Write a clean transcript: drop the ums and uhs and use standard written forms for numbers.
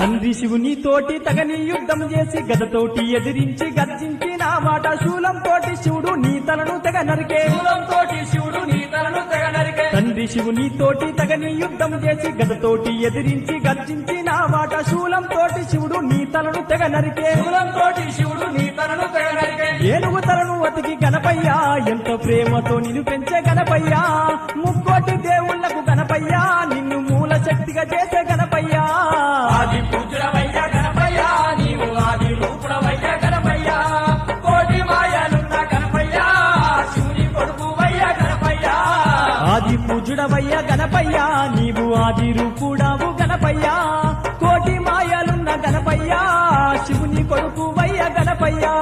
తండ్రి శివుని తోటి తగని యుద్ధం చేసి గదతోటి ఎదిరించి గర్జించిన మాట శూలంతోటి శివుడు నీ తలను తెగ నరికే శివుడు నీ తలను తెగ నరికే తండ్రి శివుని తోటి తగని యుద్ధం చేసి గదతోటి ఎదిరించి గర్జించిన మాట శూలంతోటి శివుడు నీ తలను తెగ నరికే శివుడు నీ తలను తెగ నరికే ఏనుగు తలను అతికి గణపయ్యా ఎంతో ప్రేమతో నిన్ను పెంచే గణపయ్యా ముక్కోటి దేవుళ్లకు గణపయ్యా నిన్ను మూల శక్తిగా చేసే గణపయ్యా ఆది పూజుడవయ్యా గణపయ్యా నీవు ఆది రూపుడవయ్యా గణపయ్యా కోటి మాయలున్న గణపయ్యా శివుని కొడుకువయ్యా గణపయ్యా ఆది పూజుడవయ్యా గణపయ్యా నీవు ఆది రూపుడవు గణపయ్యా కోటి మాయలున్న గణపయ్యా శివుని కొడుకువయ్యా గణపయ్యా